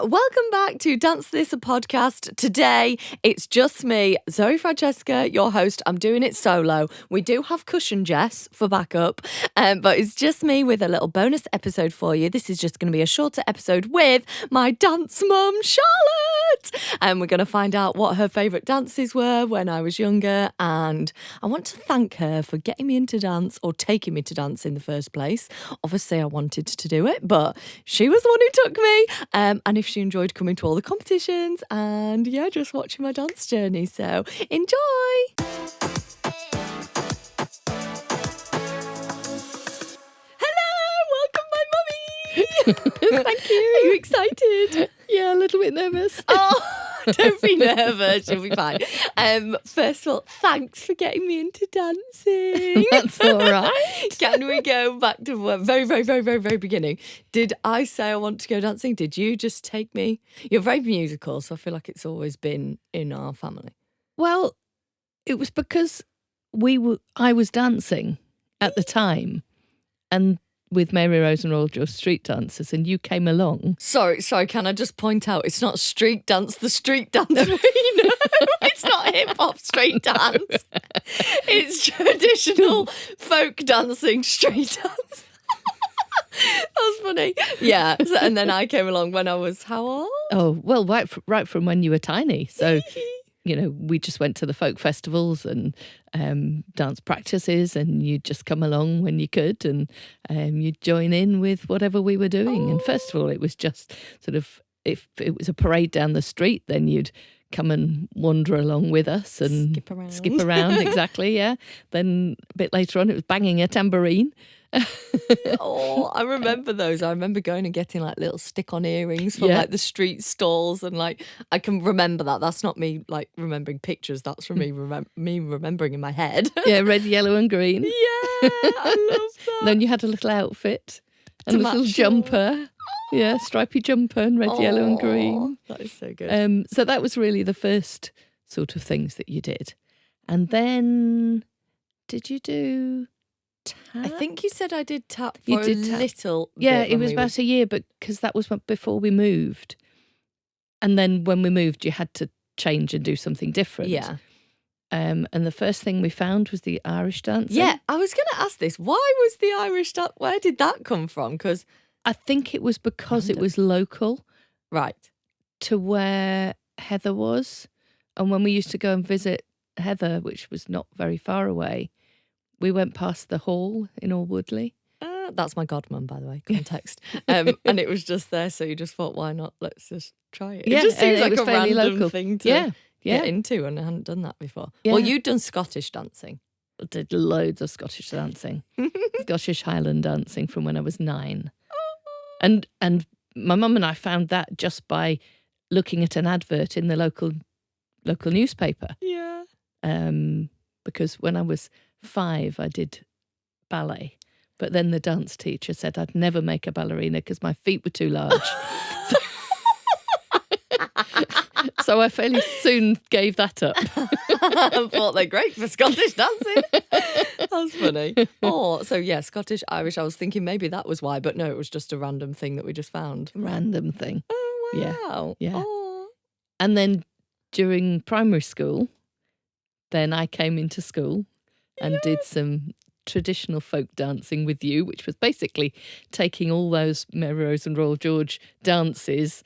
Welcome back to Dance This a Podcast. Today, it's just me, Zoe Francesca, your host. I'm doing it solo. We do have Cushion Jess for backup, but it's just me with a little bonus episode for you. This is just going to be a shorter episode with my dance mum, Charlotte. And we're going to find out what her favourite dances were when I was younger. And I want to thank her for getting me into dance or taking me to dance in the first place. Obviously, I wanted to do it, but she was the one who took me. And if she enjoyed coming to all the competitions and just watching my dance journey. So enjoy. Hello, welcome my mummy. Thank you. Are you excited? Yeah, a little bit nervous. Oh, don't be nervous. You'll be fine. First of all, thanks for getting me into dancing. That's all right. Can we go back to the very beginning? Did I say I want to go dancing? Did you just take me? You're very musical, so I feel like it's always been in our family. Well, it was because I was dancing at the time, and with Mary Rose and Royal George street dancers, and you came along. Sorry, can I just point out, it's not street dance, the street dance we know. It's not hip-hop street dance. It's traditional folk dancing street dance. That's funny. Yeah, and then I came along when I was how old? Oh, well, right from when you were tiny. So, we just went to the folk festivals and dance practices, and you'd just come along when you could, and you'd join in with whatever we were doing. And first of all, it was just sort of, if it was a parade down the street, then you'd come and wander along with us and skip around. Exactly, yeah. Then a bit later on, it was banging a tambourine. Oh, I remember those. I remember going and getting like little stick-on earrings from like the street stalls, and like I can remember that. That's not me like remembering pictures. That's from me remembering in my head. Yeah, red, yellow, and green. Yeah, I love that. Then you had a little outfit and a little jumper. Yeah, stripy jumper and red, yellow, and green. That is so good. So that was really the first sort of things that you did, and then did you do? Tap? I think you said I did tap for a little bit. Yeah, it was about a year, but because that was before we moved. And then when we moved, you had to change and do something different. Yeah. And the first thing we found was the Irish dancing. Yeah, I was going to ask this. Why was the Irish dance? Where did that come from? Because I think it was because it was local. Right. To where Heather was. And when we used to go and visit Heather, which was not very far away, we went past the hall in Alwoodley. That's my godmum, by the way, context. And it was just there, so you just thought, why not? Let's just try it. Yeah, it just seems like a random local thing to get into, and I hadn't done that before. Yeah. Well, you'd done Scottish dancing. I did loads of Scottish dancing. Scottish Highland dancing from when I was 9. And my mum and I found that just by looking at an advert in the local newspaper. Yeah. Because when I was 5, I did ballet. But then the dance teacher said I'd never make a ballerina because my feet were too large. So I fairly soon gave that up. I thought they're great for Scottish dancing. That's funny. Oh, so yeah, Scottish, Irish. I was thinking maybe that was why, but no, it was just a random thing that we just found. Random thing. Oh, wow. Yeah. Oh. And then during primary school, then I came into school and did some traditional folk dancing with you, which was basically taking all those Mary Rose and Royal George dances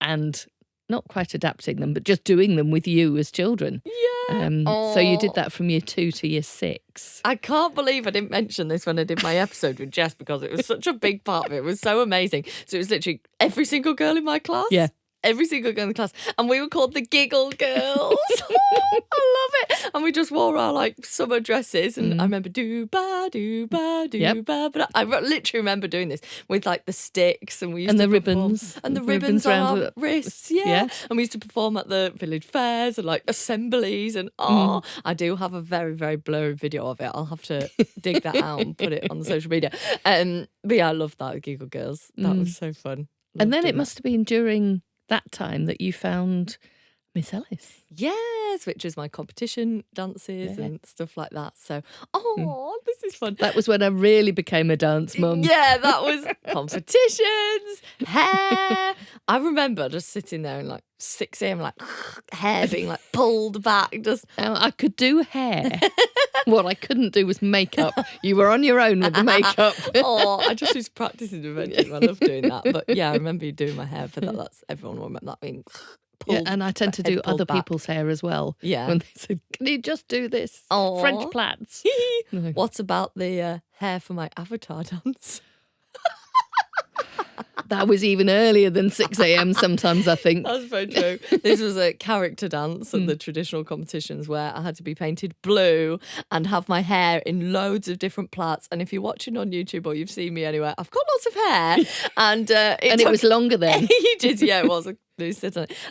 and not quite adapting them, but just doing them with you as children. Yeah. So you did that from year 2 to year 6. I can't believe I didn't mention this when I did my episode with Jess, because it was such a big part of it. It was so amazing. So it was literally every single girl in my class. Yeah. Every single girl in the class. And we were called the Giggle Girls. Oh, I love it. And we just wore our like summer dresses. And I remember do-ba, do-ba, do-ba. But I literally remember doing this with like the sticks. And we used and to the perform, ribbons. And the ribbons on our wrists. Yeah. And we used to perform at the village fairs and like assemblies. And I do have a very, very blurry video of it. I'll have to dig that out and put it on the social media. But yeah, I love that, Giggle Girls. That was so fun. And then it must have been during that time that you found Miss Ellis. Yes, which is my competition dances and stuff like that. So, this is fun. That was when I really became a dance mum. Yeah, that was competitions, hair. I remember just sitting there and like 6 a.m, like hair being like pulled back. Just Now, I could do hair. What I couldn't do was makeup. You were on your own with the makeup. I just used to practice in the bedroom. I love doing that. But yeah, I remember you doing my hair for that. That's everyone will remember that being pulled. Yeah, and I tend to do other people's hair as well. Yeah. When they said, "Can you just do this?" Aw. French plaits. No. What about the hair for my avatar dance? That was even earlier than 6 a.m. sometimes, I think. That's very true. This was a character dance at the traditional competitions where I had to be painted blue and have my hair in loads of different plaits. And if you're watching on YouTube or you've seen me anywhere, I've got lots of hair. And It was longer then. ages. Yeah, it was.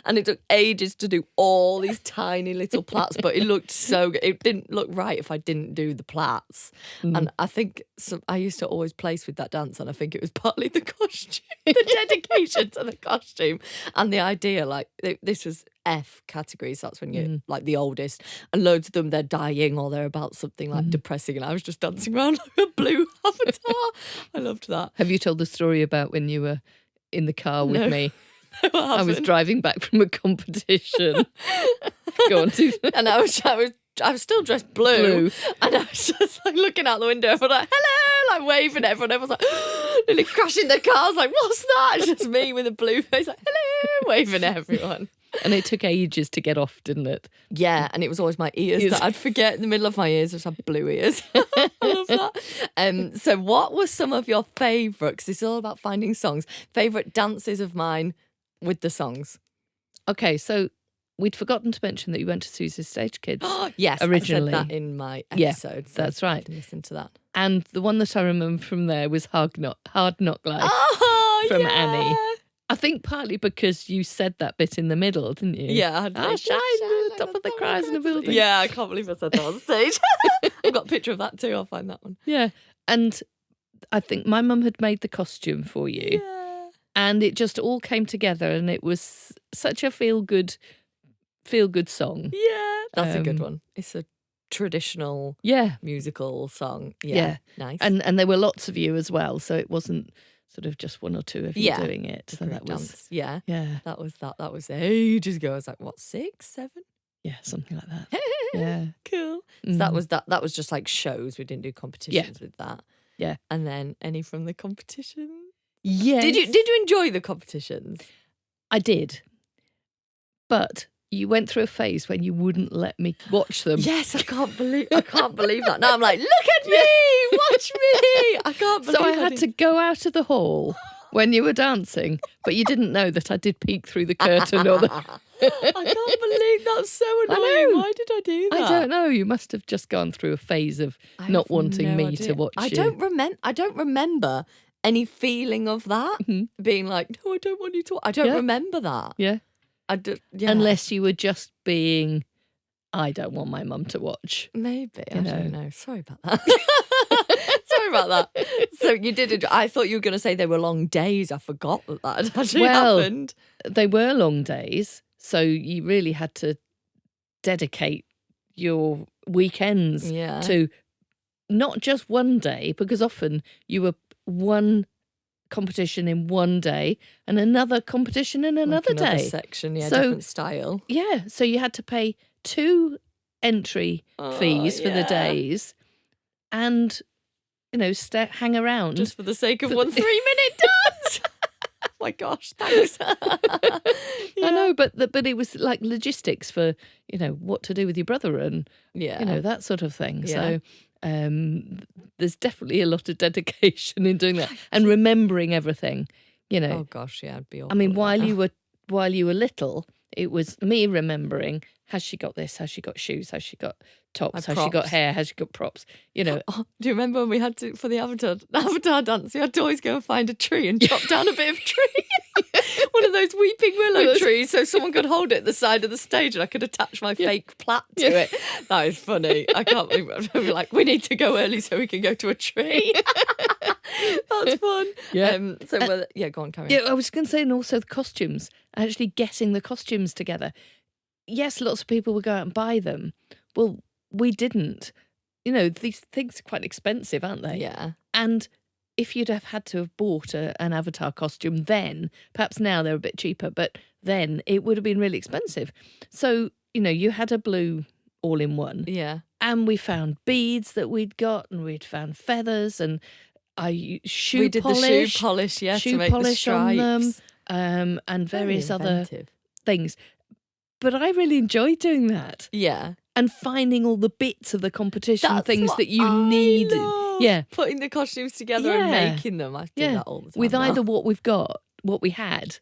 And it took ages to do all these tiny little plaits, but it looked so good. It didn't look right if I didn't do the plaits. And I think I used to always place with that dance, and I think it was partly the costume, the dedication to the costume, and the idea. Like this was F categories. That's when you're like the oldest, and loads of them they're dying or they're about something like depressing, and I was just dancing around like a blue avatar. I loved that. Have you told the story about when you were in the car with No. me? What I was happened? driving back from a competition. Go on, And I was still dressed blue, and I was just like looking out the window, and like hello, like waving at everyone. Everyone's like nearly crashing their cars. Like what's that? It's just me with a blue face, like hello, waving at everyone. And it took ages to get off, didn't it? Yeah, and it was always my ears that I'd forget in the middle of my ears. I just had blue ears. I love that. So what were some of your favourite, because it's all about finding songs, favourite dances of mine with the songs? Okay, so we'd forgotten to mention that you went to Susie's Stage Kids. Yes, originally. I said that in my Yeah, episode. So that's right. you can listen to that. And the one that I remember from there was Hard Knock Life from yeah. Annie. I think partly because you said that bit in the middle, didn't you? Yeah, I had I shine at the top of the cries in the building. Yeah, I can't believe I said that on stage. I've got a picture of that too. I'll find that one. Yeah. And I think my mum had made the costume for you. Yeah. And it just all came together, and it was such a feel good song. Yeah, that's a good one. It's a traditional musical song. Yeah. Nice. And there were lots of you as well, so it wasn't sort of just one or two of you doing it. So group that was dance. Yeah. yeah, That was ages ago. I was like, what, 6, 7? yeah, something like that. Yeah. Cool. So that was just like shows. We didn't do competitions with that. Yeah. And then any from the competition? Yes. Did you enjoy the competitions? I did. But you went through a phase when you wouldn't let me watch them. Yes, I can't believe that. Now I'm like, look at me, watch me. I can't believe So I had to go out of the hall when you were dancing, but you didn't know that I did peek through the curtain or the I can't believe that's so annoying. Why did I do that? I don't know. You must have just gone through a phase of not wanting me to watch you. I don't remember any feeling of that being like, no, I don't want you to. I don't remember that. Yeah. Yeah. Unless you were just being, I don't want my mum to watch. Maybe. I don't know. Sorry about that. Sorry about that. So you did. I thought you were going to say they were long days. I forgot that had actually happened. They were long days, so you really had to dedicate your weekends to not just one day, because often you were one competition in one day and another competition in another day. Section, so, different style. Yeah, so you had to pay 2 entry fees for the days and, hang around. Just for the sake of 1 3-minute dance. Oh my gosh, thanks. I know, but it was like logistics for, what to do with your brother and, that sort of thing. Yeah. So there's definitely a lot of dedication in doing that and remembering everything, Oh gosh, yeah, it'd be awful. I mean, while you were little, it was me remembering, has she got this? Has she got shoes? Has she got tops? Has she got hair? Has she got props? Do you remember when we had to, for the avatar dance, we had to always go and find a tree and chop down a bit of tree? One of those weeping willow trees, so someone could hold it at the side of the stage and I could attach my fake plait to it. That is funny. I can't believe it. We're like, we need to go early so we can go to a tree. That's fun. Yeah. Go on, carry on. Yeah, I was going to say, and also the costumes, actually getting the costumes together. yes, lots of people would go out and buy them. Well, we didn't. You know, these things are quite expensive, aren't they? Yeah. And if you'd have had to have bought an Avatar costume then, perhaps now they're a bit cheaper, but then it would have been really expensive. So, you know, you had a blue all-in-one. Yeah. And we found beads that we'd got, and we'd found feathers, and shoe We did polish. the shoe polish, yeah, shoe to make the polish on them, stripes. and Very various other inventive. things. But I really enjoyed doing that. Yeah. And finding all the bits of the competition, That's things what that you I needed. love. Yeah. Putting the costumes together and Yeah. making them. I do Yeah. that all the time. With now. either what we've got, what we had,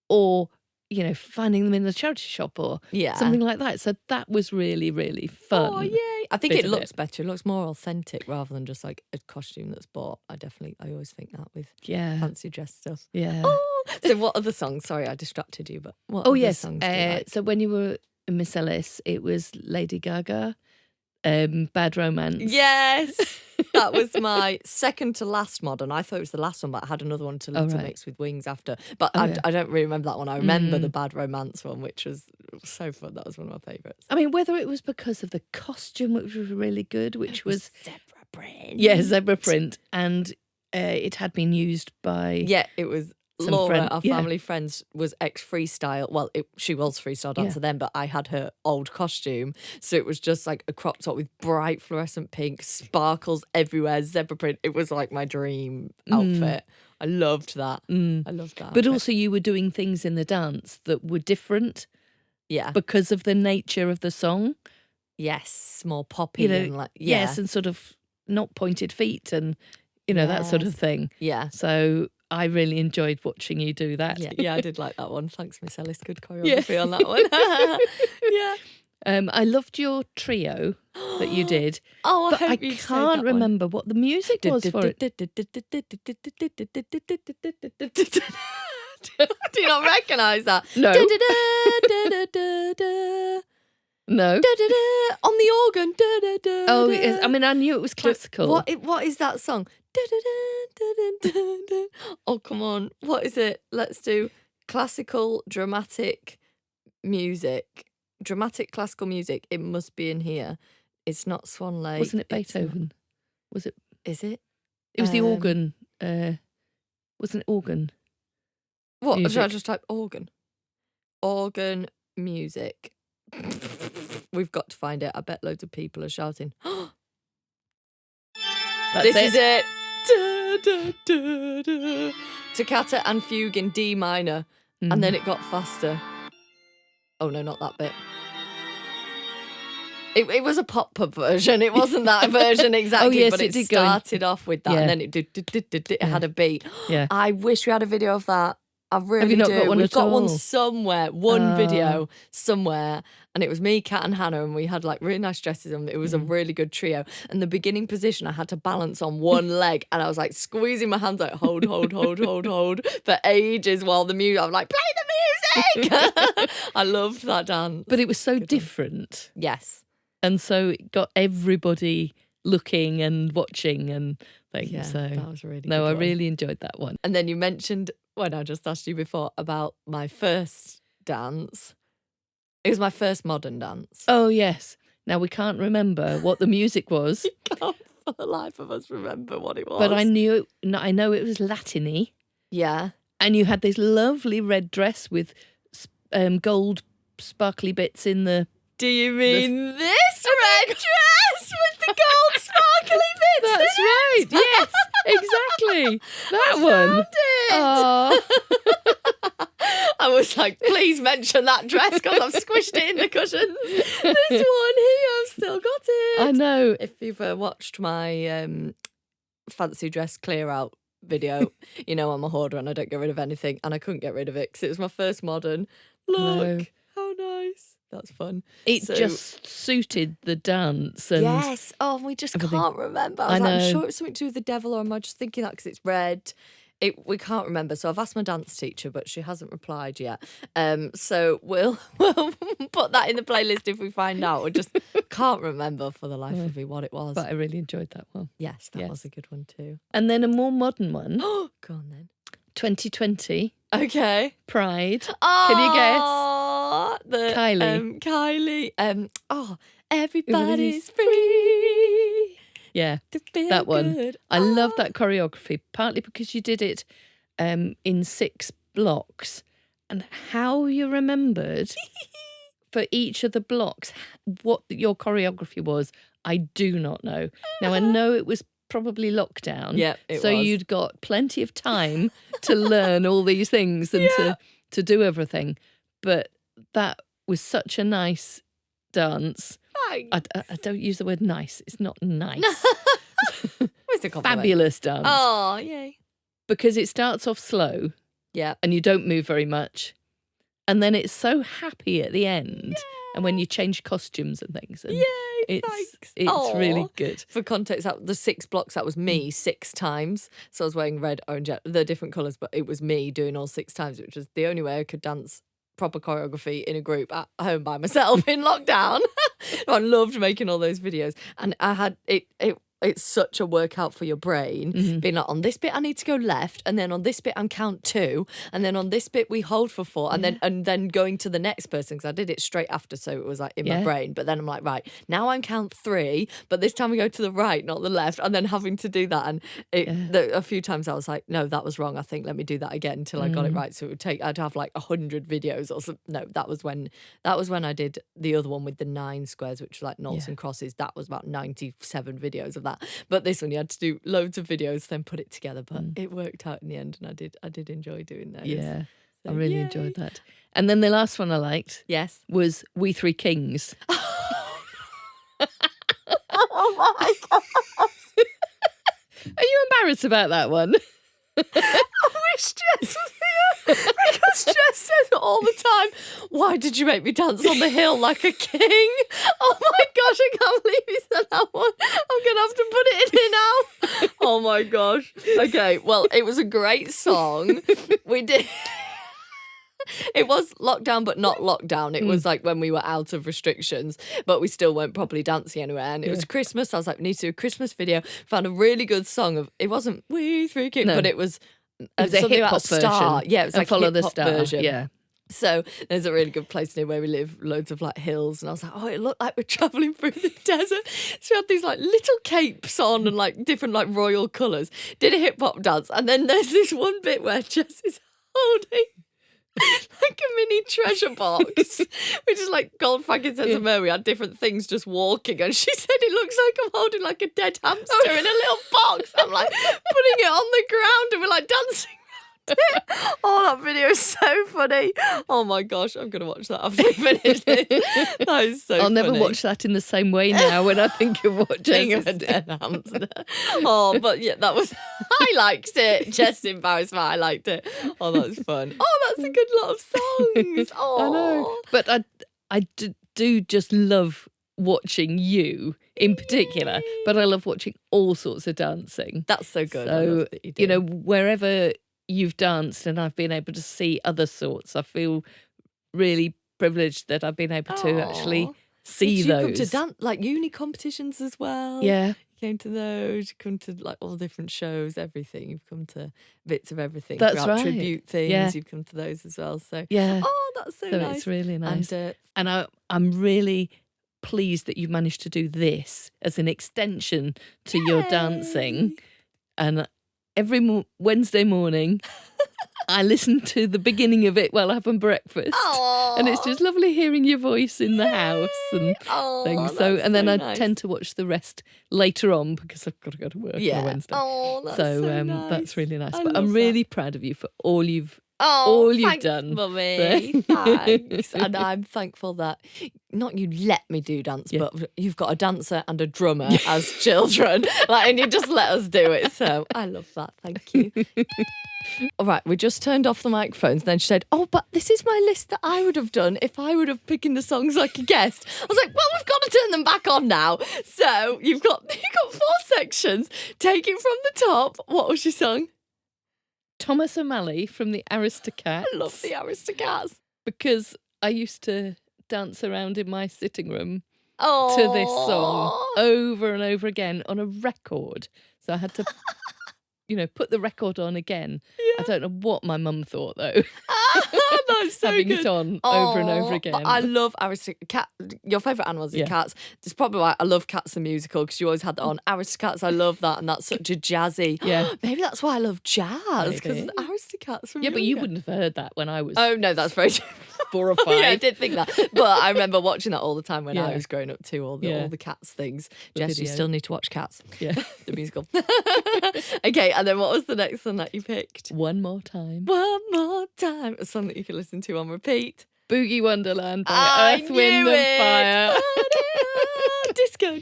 or, you know, finding them in the charity shop or Yeah. something like that. So that was really, really fun. Oh, yay. I think bit it of looks it. better. It looks more authentic rather than just like a costume that's bought. I always think that with Yeah. fancy dress stuff. Yeah. Oh, so what other songs? Sorry, I distracted you, but what Oh, other yes. songs do you like? So when you were in Miss Ellis, it was Lady Gaga, Bad Romance. Yes, that was my second to last modern. I thought it was the last one, but I had another one to Oh, Little right. Mix with Wings after. But Oh, I, yeah. I don't really remember that one. I remember the Mm. Bad Romance one, which was so fun. That was one of my favourites. I mean, whether it was because of the costume, which was really good, which was, zebra print. yeah, zebra print, and it had been used by... Yeah, it was Some Laura, friend- our yeah. family friends, was ex-freestyle. Well, she was freestyle dancer then, but I had her old costume. So it was just like a crop top with bright fluorescent pink, sparkles everywhere, zebra print. It was like my dream outfit. I loved that. I loved that. But outfit. also you were doing things in the dance that were different yeah. because of the nature of the song. Yes, more poppy You know, and like, yeah. yes, and sort of not pointed feet and, you know, that sort of Yes. thing. Yeah. So I really enjoyed watching you do that. Yeah, I did like that one. Thanks, Miss Ellis. Good choreography on that one. yeah. I loved your trio that you did, Oh, but I hope you saved can't that one. remember what the music was for it. Do you not recognise that? No. No. On the organ. Oh, yes. I mean, I knew it was classical. What is that song? Oh, come on. What is it? Let's do classical dramatic music. Dramatic classical music. It must be in here. It's not Swan Lake. Wasn't it It's not- Beethoven? Was it? Is it? It was the organ. Wasn't it organ? What? Music. Should I just type organ? Organ music. We've got to find it. I bet loads of people are shouting. That's This is it. Da, da, da, da. Toccata and fugue in D minor. And then it got faster. Oh no, not that bit. It was a pop version. It wasn't that version exactly, yes, but it it did go in- started off with that, Yeah. and then it had a beat. Yeah. I wish we had a video of that. I really not do. got one We've at got one all? somewhere, video somewhere, and it was me, Kat, and Hannah, and we had like really nice dresses on. It was a really good trio. And the beginning position, I had to balance on one leg, and I was like squeezing my hands, like hold for ages while the music. I'm like, play the music. I loved that dance. But it was so different. Yes. And so it got everybody looking and watching and things. Yeah, so that was a really no, good I one. really enjoyed that one. And then you mentioned when I just asked you before about my first dance. It was my first modern dance. Oh yes. Now we can't remember what the music was, Can't for the life of us remember what it was. but I know it was Latiny, Yeah. and you had this lovely red dress with gold sparkly bits in the. Do you mean this red dress with the gold sparkly bits? That's right. Yes, exactly. That one. Found it. Oh, I was like, please mention that dress because I've squished it in the cushions. This one here, I've still got it. I know. If you've watched my fancy dress clear out video, you know I'm a hoarder and I don't get rid of anything, and I couldn't get rid of it because it was my first modern. Look, how nice. That's fun. It So- just suited the dance. And Yes. Oh, we just everything. can't remember. I I'm know. sure it's something to do with the devil, or am I just thinking that because it's red? We can't remember. So I've asked my dance teacher, but she hasn't replied yet. So we'll put that in the playlist if we find out. I just can't remember for the life of me what it was. But I really enjoyed that one. Yes, that Yes. was a good one too. And then a more modern one, Oh, go on then. 2020, Okay. Pride. Oh, Can you guess? that? The Kylie. Kylie. Everybody's free. Yeah, To feel that one. good. I love that choreography, partly because you did it in 6 blocks, and how you remembered for each of the blocks what your choreography was, I do not know. Now, I know it was probably lockdown, Yeah, it so was. you'd got plenty of time to learn all these things and to do everything. But that was such a nice dance. Thanks. I don't use the word nice. It's not nice. It's a compliment. Fabulous dance. Oh, yay. Because it starts off slow Yeah. and you don't move very much. And then it's so happy at the end. Yeah. And when you change costumes and things. And Yay, thanks. It's really good. For context, the 6 blocks, that was me 6 times. So I was wearing red, orange, the different colours, but it was me doing all 6 times, which was the only way I could dance proper choreography in a group at home by myself in lockdown. I loved making all those videos. And I had it's such a workout for your brain, being like, on this bit I need to go left, and then on this bit I count 2, and then on this bit we hold for 4, and then going to the next person, because I did it straight after, so it was like in my brain. But then I'm like, right, now I count 3, but this time we go to the right, not the left, and then having to do that. And a few times I was like, no, that was wrong. I think let me do that again until I got it right. So it would I'd have like 100 videos or something. No, that was when I did the other one with the 9 squares, which was like noughts and crosses. That was about 97 videos of that. But this one you had to do loads of videos, then put it together. But it worked out in the end, and I did enjoy doing those. Yeah, So, I really enjoyed that. And then the last one I liked was We Three Kings. Oh my God. Are you embarrassed about that one? I wish Jess was here, because Jess says all the time, why did you make me dance on the hill like a king? Oh my gosh, I can't believe he said that one. I'm going to have to put it in here now. Oh my gosh. Okay, well, it was a great song. We did... It was lockdown, but not lockdown. It was like when we were out of restrictions, but we still weren't properly dancing anywhere. And it was Christmas. I was like, we need to do a Christmas video. Found a really good song of, it wasn't We Three Kings, but it was a hip-hop star. version. Yeah, it was like Follow the hip-hop Star version. Yeah. So there's a really good place near where we live, loads of like hills, and I was like, oh, it looked like we're travelling through the desert. So we had these like little capes on and like different like royal colours. Did a hip hop dance, and then there's this one bit where Jess is holding like a mini treasure box, which is like gold, frankincense and myrrh. We had different things just walking, and she said it looks like I'm holding like a dead hamster in a little box. I'm like putting it on the ground, and we're like dancing. Oh, that video is so funny. Oh my gosh, I'm gonna watch that after we finish it. That is so I'll funny. never watch that in the same way now when I think of what Jess Of a is dead hamster. Oh, but yeah, that was I liked it. Jess embarrassed me. I liked it. Oh, that was fun. Oh, that's a good lot of songs. Oh, I know. But I do just love watching you in particular, but I love watching all sorts of dancing. That's so good. I So, love that you do. you know, wherever you've danced and I've been able to see other sorts, I feel really privileged that I've been able to actually see you those. come to dance like uni competitions as well. Yeah. You came to those. You come to like all different shows, everything. You've come to bits of everything. That's throughout right. Tribute things. Yeah. You've come to those as well. So Yeah. oh, that's so nice. It's really nice. And I'm really pleased that you've managed to do this as an extension to your dancing. And every Wednesday morning, I listen to the beginning of it while having breakfast. Aww. And it's just lovely hearing your voice in the house and things. So, and then I tend to watch the rest later on because I've got to go to work on a Wednesday. Oh, that's so nice. That's really nice. I But I'm love really proud of you for all you've thanks, done. Mummy. Thanks. And I'm thankful that not you let me do dance, but you've got a dancer and a drummer as children. And you just let us do it. So I love that. Thank you. All right, we just turned off the microphones. Then she said, oh, but this is my list that I would have done if I would have picked the songs like a guest. I was like, well, we've got to turn them back on now. So you've got 4 sections. Take it from the top. What was your song? Thomas O'Malley from the Aristocats. I love the Aristocats. Because I used to dance around in my sitting room to to this song over and over again on a record. So I had to, put the record on again. Yeah. I don't know what my mum thought, though. That's so having good. it on over and over again. But I love Aristocats. Your favourite animals is cats. That's probably why I love Cats the musical, because you always had that on. Aristocats, I love that, and that's such a jazzy. Yeah. Maybe that's why I love jazz, because Maybe. of the Aristocats from But you younger. wouldn't have heard that when I was Oh no, that's very true. 4 or 5. Yeah, I did think that, but I remember watching that all the time when I Yeah. was growing up too. All the Cats things. The Jess, you video. still need to watch Cats. Yeah. The musical. Okay, and then what was the next one that you picked? One More Time. One More Time. A song that you can listen to on repeat. Boogie Wonderland by I Earth, Wind knew and Fire. Disco.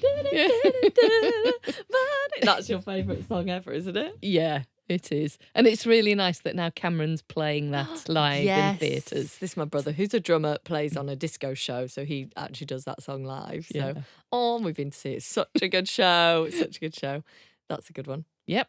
That's your favourite song ever, isn't it? Yeah, it is. And it's really nice that now Cameron's playing that live in theatres. This is my brother, who's a drummer, plays on a disco show, so he actually does that song live. So, we've been to see it. It's such a good show. It's such a good show. That's a good one. Yep.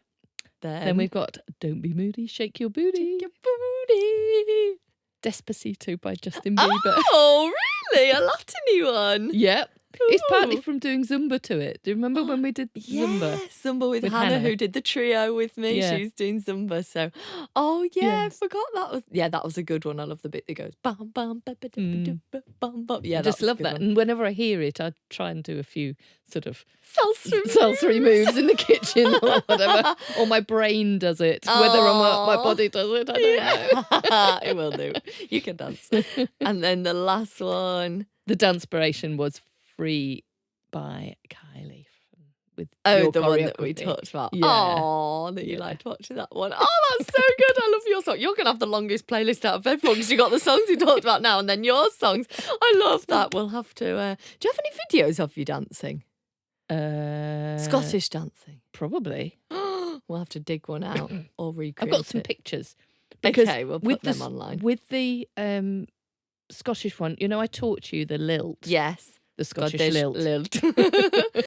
Then we've got Don't Be Moody, Shake Your Booty. Shake Your Booty. Despacito by Justin Bieber. Oh, really? A Latin one? Yep. It's partly Ooh. from doing Zumba to it. Do you remember when we did Zumba? Yes, Zumba with With Hannah, Hannah. who did the trio with me. Yeah. She was doing Zumba. So, I Yes. forgot that was. Yeah, that was a good one. I love the bit that goes bum bum ba ba da ba da ba bum bum. Yeah, I just that's a love good that. one. And whenever I hear it, I try and do a few sort of Salsa moves in the kitchen or whatever. Or my brain does it. Whether my body does it, I don't know. It will do. You can dance. And then the last one. The Dancepiration was Free by Kylie. With Oh, your the one that we choreography. talked about. Yeah. Oh, that you liked watching that one. Oh, that's so good. I love your song. You're going to have the longest playlist out of everyone, because you got the songs we talked about now and then your songs. I love that. We'll have to... do you have any videos of you dancing? Scottish dancing? Probably. We'll have to dig one out or recreate I've got some it. pictures. Okay, we'll put with them the, online. With the Scottish one, I taught you the lilt. Yes. The Scottish lilt.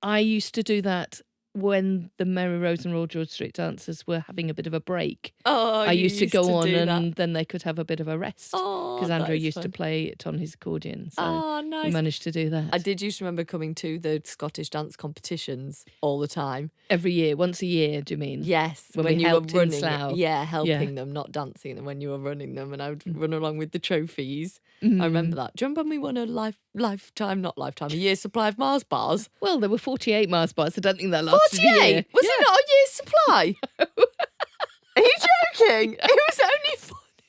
I used to do that when the Mary Rose and Royal George Street dancers were having a bit of a break. Oh, I used to go on do and that. then they could have a bit of a rest. Oh, Because Andrew that is used to fun. play it on his accordion. So Oh, we nice. managed to do that. I did used to remember coming to the Scottish dance competitions all the time. Every year, once a year, do you mean? Yes, When we you helped in were running, Slough. yeah, helping them, not dancing them when you were running them, and I would run along with the trophies. Mm. I remember that. Do you remember when we won a a year's supply of Mars bars? Well, there were 48 Mars bars. I don't think that lasted a 48? year. Was it not a year's supply? Are you joking?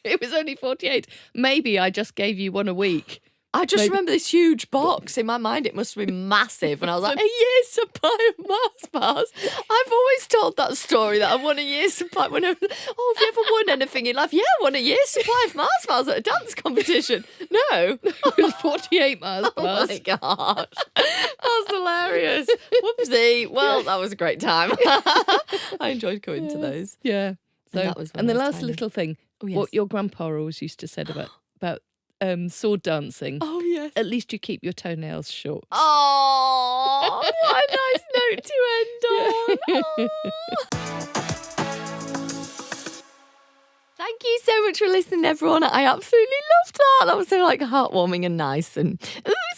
It was only 48. Maybe I just gave you one a week. I just remember this huge box. In my mind, it must have been massive. And I was like, a year's supply of Mars bars. I've always told that story that I won a year's supply. Have you ever won anything in life? Yeah, I won a year's supply of Mars bars at a dance competition. No. It was 48 Mars Oh bars. my gosh. That's hilarious. Whoopsie. Well, that was a great time. I enjoyed going to those. Yeah. So, And that was when and the I was last tiny. little thing, Oh, yes. what your grandpa always used to say about sword dancing. Oh, yes. At least you keep your toenails short. Oh, what a nice note to end on. Oh. Thank you so much for listening, everyone. I absolutely loved that. That was so heartwarming and nice. And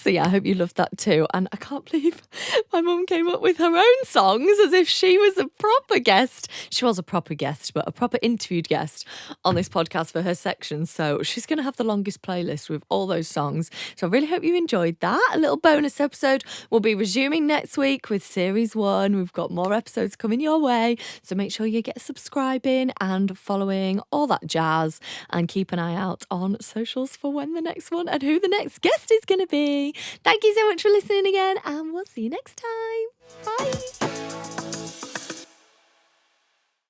so yeah, I hope you loved that too. And I can't believe my mum came up with her own songs as if she was a proper guest. She was a proper guest, but a proper interviewed guest on this podcast for her section. So she's going to have the longest playlist with all those songs. So I really hope you enjoyed that. A little bonus episode. We'll be resuming next week with series 1. We've got more episodes coming your way. So make sure you get subscribing and following all that jazz, and keep an eye out on socials for when the next one and who the next guest is going to be. Thank you so much for listening again, and we'll see you next time. Bye.